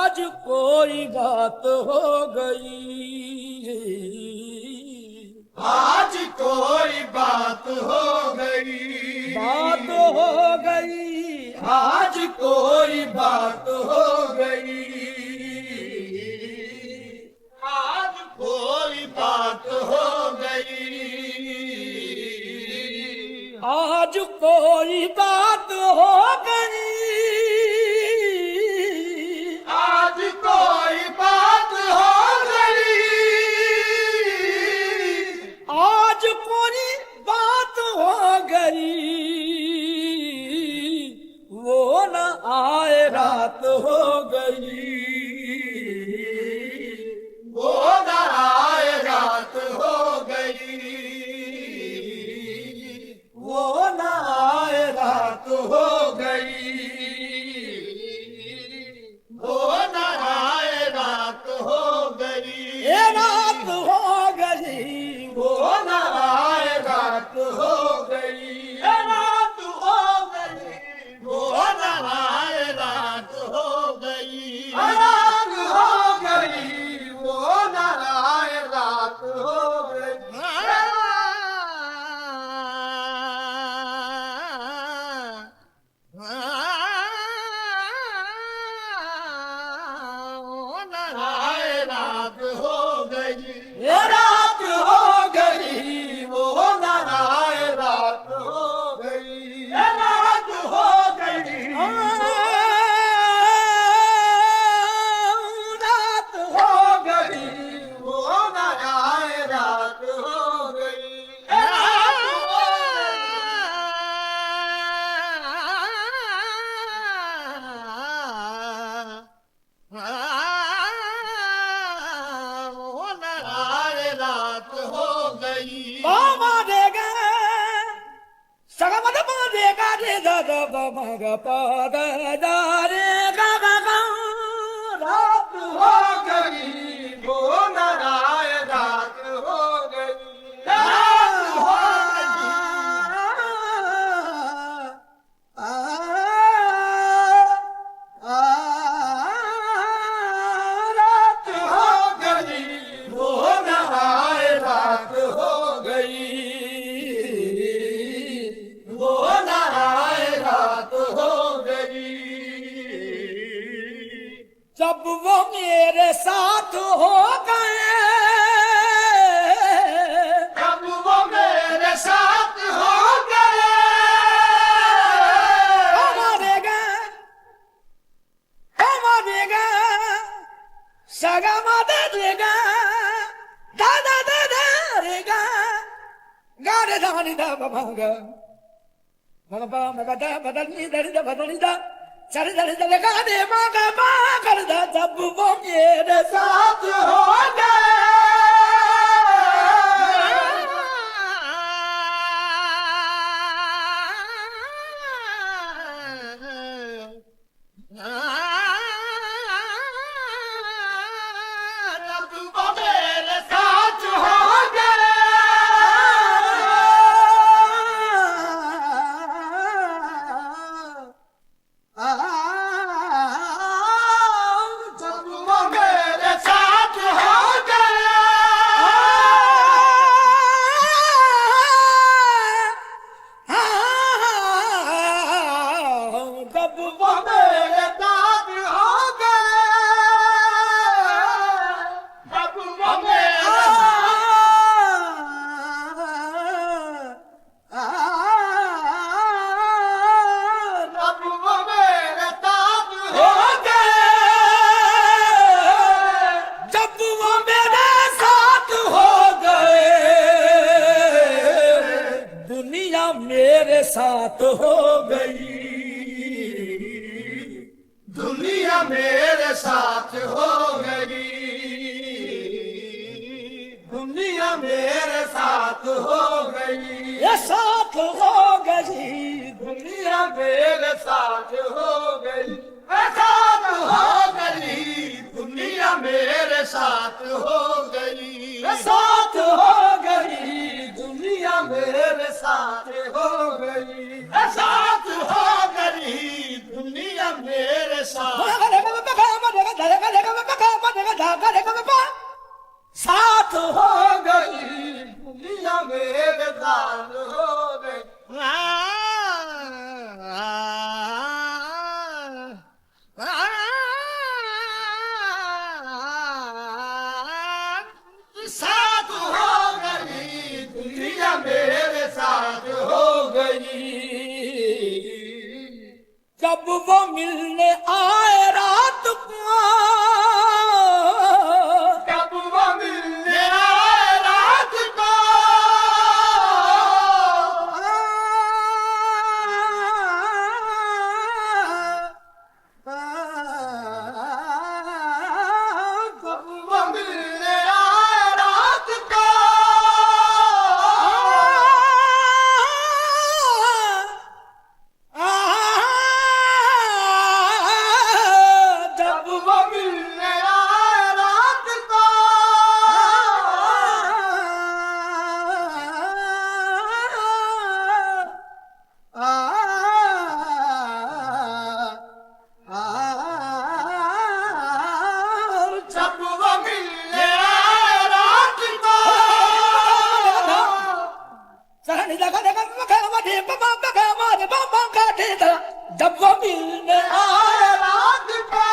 आज कोई बात हो गई, आज कोई बात हो गई, बात हो गई, आज कोई बात हो गई, आज कोई बात हो गई, आज कोई बात हो गई, आज कोई बात हो गई, आज कोई बात हो गई, वो न आए रात हो गई, वो न आए रात हो गई, वो न आए रात हो गई, वो न आए रात हो गई, ये रात हो गई, वो न आए रात हो गई, ये रात हो गई, वो न आए रात हो गई, रात हो गई, वो न आए रात हो गई, आए रात हो गई, ये रात हो गई, वो न आए रात हो गई, ये रात हो गई, रात हो हो गई, वो न आए रात हो गई, ये रात हो आए रात हो गई, बाबा देगा सगम दम देगा रे द मग पद रे गा गा गा रात हो गई, वो न आए रात हो गई, रात हो गई, रात हो गई, वो न आए रात हो गई, वो न आए रात हो गई, जब वो मेरे साथ हो गए, जब वो मेरे साथ हो गए, हमारे गा सगम देगा दादा दादा रे गा गा रे धानी दा मग मग मग दा बदलनी दरी दा बदलनी दा चल चल चल गा दे मग कर दा जब वो मेरे साथ हो जब वो मेरे साथ हो गए, जब वो मेरे साथ हो गए, जब वो मेरे साथ हो गए, जब वो मेरे जब वो मेरे साथ हो गए, जब वो मेरे साथ हो गए, दुनिया मेरे साथ हो गई, दुनिया मेरे साथ हो गई, दुनिया मेरे साथ हो गई, ये साथ हो गई, दुनिया मेरे साथ हो गई, साथ हो गई, दुनिया मेरे साथ हो गई, साथ हो गई, दुनिया मेरे साथ हो गई, साथ हो गई, दुनिया मेरे साथ धा गा रे गा मा पा साथ हो गई दुनिया मेरे साथ हो गई साथ हो गई दुनिया मेरे साथ हो गई जब वो मिलने आए रात को जब वो मिलने आए रात को जब वो मिलने आए रात को जब वो मिलने आए रात को जब वो मिलने आए रात को सहनी लगा लगा मगा मधे बमा बगा मारे बमा काटे दा जब वो मिलने आए रात को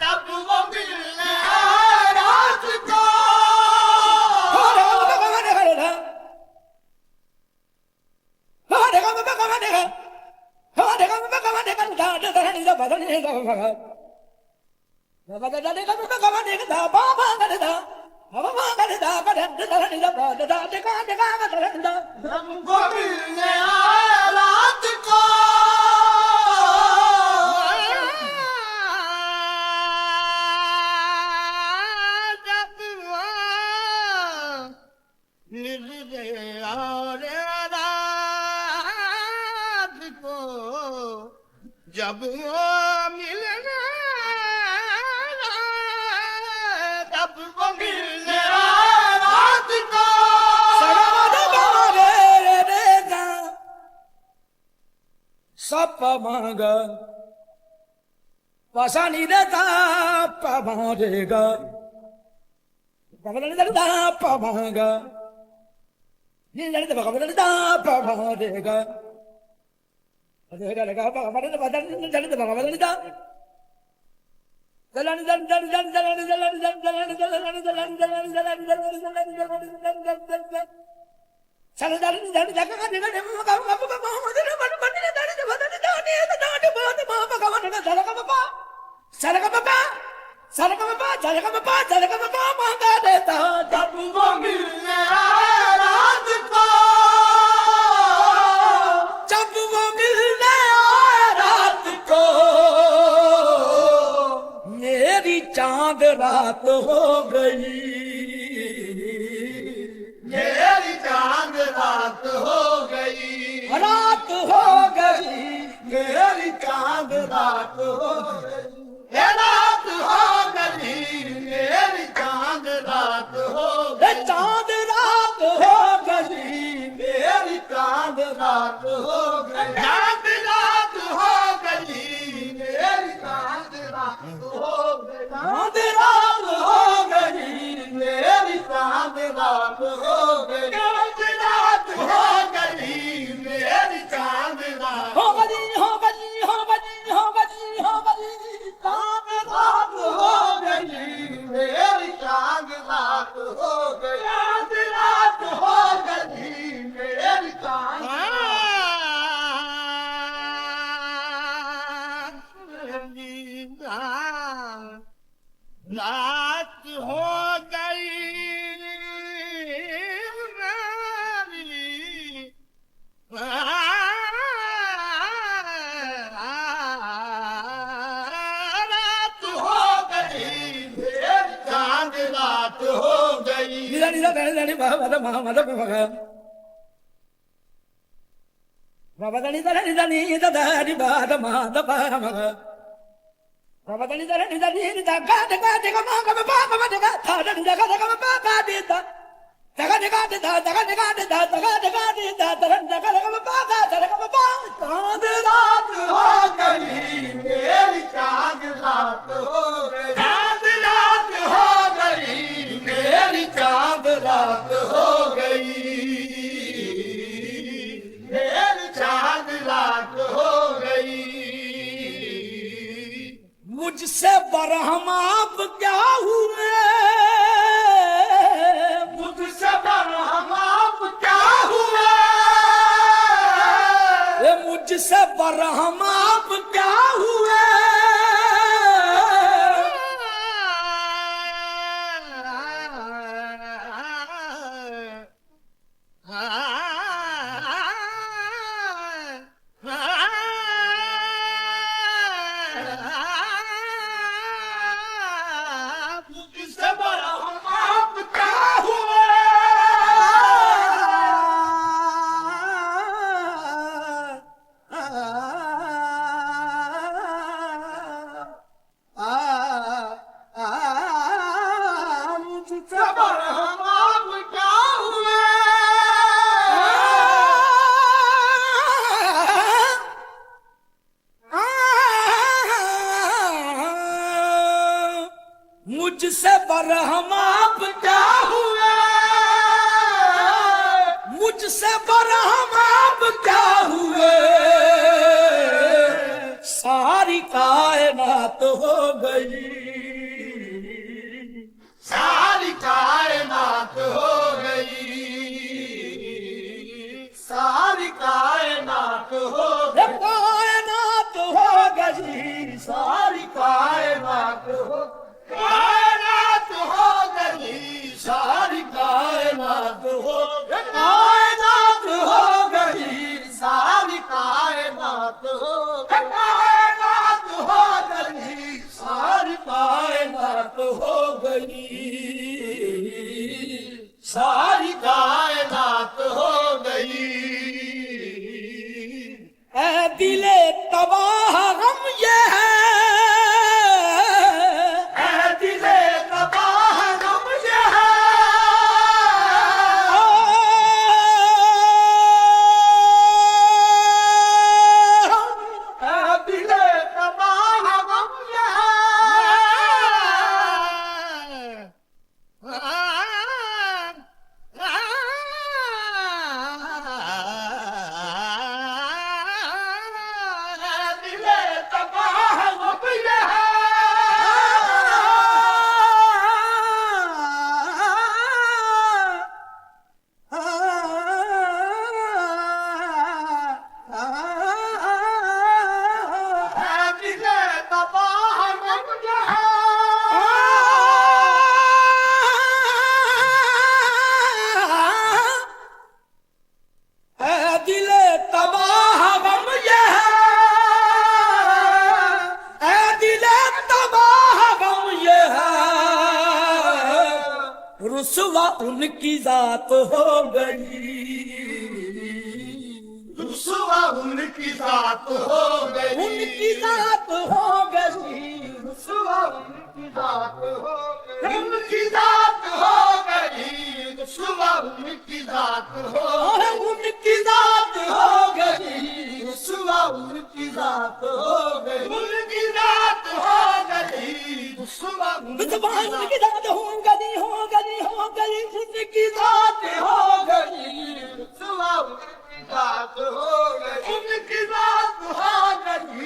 जब वो मिलने आए रात को जब वो मिलने आए रात को जब वो मिलने जब वो मिलने आए रात को सप मांग पसानी देता पमारेगा पमारेगा पमागा ये जाने तो पमारेगा पमारेगा अरे लगा पमारेगा बदल जाने तो पमारेगा जलन जलन जलन जलन जलन जलन जलन जलन जलन जलन जलन जलन जलन चल चल चल जगह का जगह में का मदन मदन मदन दाने मदन दाने दाने बहुत मां का मदन चल का पापा चल का पापा चल का पापा चल का पापा चल का पापा मांगा देता जब वो मिलने आए रात को जब वो मिलने आए रात को मेरी चांद रात हो गई मेरी चांद रात हो गई रात हो गई मेरी चांद रात हो गई रात हो गई मेरी चांद रात हो गई चांद रात हो गई मेरी चांद रात हो गई चांद रात हो गई मेरी चांद रात हो गई चांद रात हो गई मेरी चांद रात हो गई चांद रात हो गई मेरी चांद रात हो गई हो गई हो गई हो गई हो गई चांद रात हो गई मेरी चांद रात हो गई चांद रात हो गई मेरी चांद रात हो गई रात हो गई चांद रात हो गई निदा निदा निदा निदा मद मद मद मद Rabadani dani dani da dani ba da ma da ba da ma. Rabadani dani dani da ga da ga da ma ga ba ba ba da ga tha da da ga da ga ba ba da da. Da ga da ga da da ga da ga da da da ga da ga da da da da ga da ga ba ba da da ga ba ba. चांद रात हो गई मेरी चांद रात हो गई चांद रात हो गई मेरी चांद रात हो गई मेरी चांद रात हो गई मुझसे बरहम आप क्या हुए मुझसे बरहम आप क्या हुए मुझसे बरहम आप क्या हुए मुझसे बरहम आप क्या हुए बरहम आप क्या हुए मुझसे बरहम आप क्या हुए मुझसे बरहम आप क्या हुए सारी कायनात हो गई सारी कायनात हो गई सारी कायनात हो गई कायनात हो गई सारी कायनात हो कायनात हो गई सारी कायनात हो कायनात हो गई सारी कायनात हो कायनात हो गई सारी कायनात हो गई सारी कायनात हो गई ऐ दिले तबाह गम ये है ऐ दिले तबाह गम ये है ऐ दिले तबाह गम ये है दिले तबाह गम ये है दिले तबाह गम ये ऐ दिले तबाह गम ये है ऐ दिले तबाह गम ये है रुसवा उनकी जात हो गई रुसवा उनकी जात हो गई उनकी जात हो गई रुसवा उनकी जात हो गई उनकी जात हो गई रुसवा उनकी जात हो उनकी जात हो गई रुसवा उनकी जात हो गई उनकी जात हो गई रुसवा मुसलमान उनकी जात हो गई हो गई हो गई उनकी जात हो गई रुसवा उनकी जात हो गई उनकी जात हो गई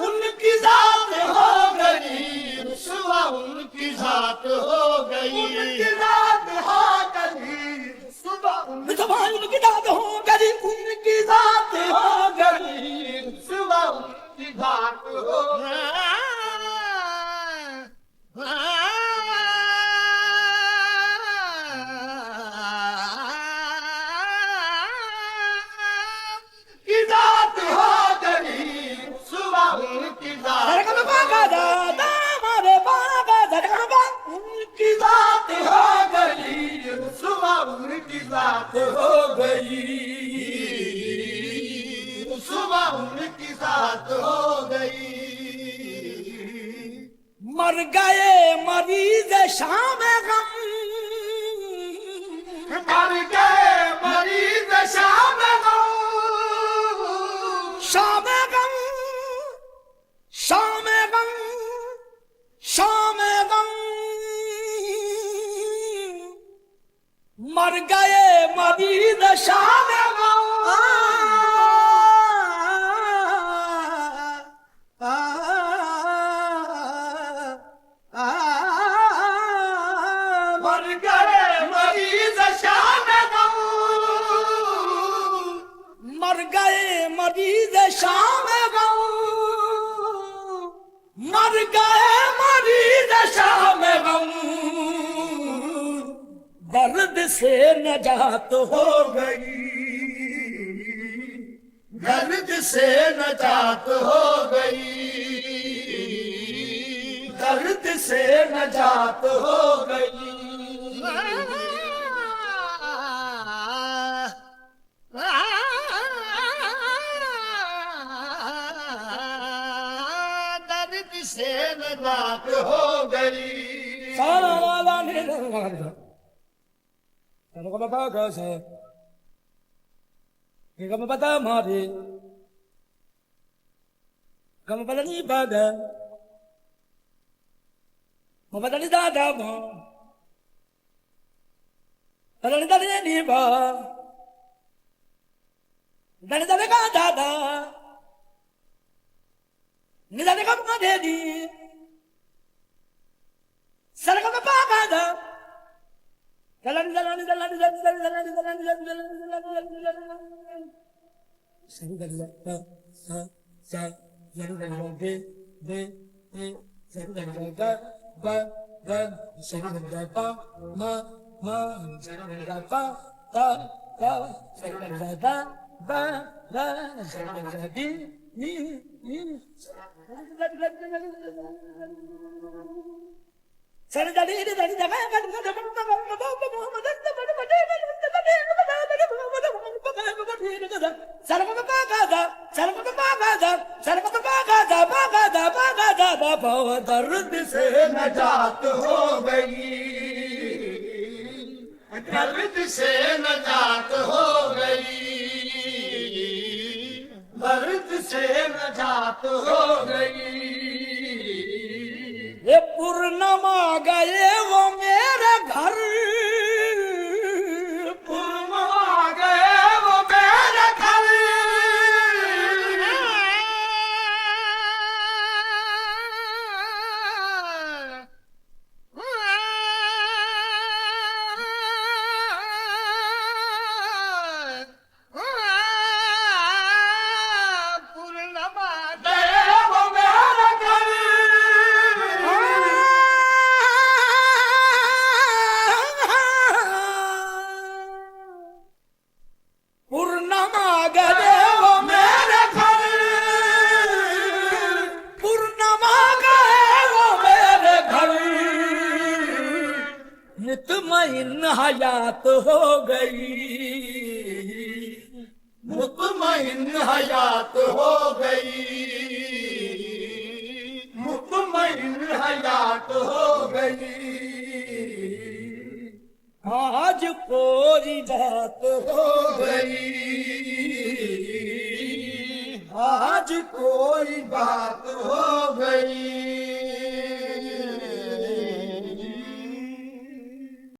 उनकी जात हो गई रुसवा उनकी जात हो गई उनकी जात हो गई रुसवा मुसलमान उनकी जात हो गई उनकी जात हो गई रुसवा उनकी जात हो की जात हो गई रुसवा उनकी जात धड़कन बागा दादा मारे बागा धड़कन बागा उनकी जात हो गई उनकी साथ हो गई, सुबह उनकी साथ हो गई। मर गए मरीज शाम गम, मर गए मरीज शाम गम, शाम गम, शाम गम, शाम गम। मर गए मरीज शाम गम, मर गए मरीज शाम गम, मर गए मरीज शाम गम, मर गए मरीज शाम गम। दर्द से नजात हो गई, दर्द से नजात हो गई, दर्द से नजात हो गई। दर्द से नजात हो गई। सारा वाला को बाबा कैसे कम बता मारे कम पता नहीं बागा mo pata ni da mo pata ni da ni ba da ni da ka da ni da ka ma de di sar ka pa ka da dalan dalan dalan dalan dalan dalan dalan sari da sa sa sari da de sari da ba sari da pa ma sari da pa ta sari da ba sari da di ni sari da di da di da ba दर्द से नजात हो गई, दर्द से नजात हो गई, दर्द से नजात हो गई। ये पूर्णिमा गए वो मेरे घर, पूर्णिमा गए वो मेरे घर, पूर्णिमा गए वो मेरे घर, पूर्णिमा गए वो मेरे घर, पूर्णिमा गए वो मेरे घर, मुतमईन हयात हो गई, मुतमईन हयात हो गई, मुतमईन हयात हो गई। आज कोई बात हो गई, आज कोई बात हो गई।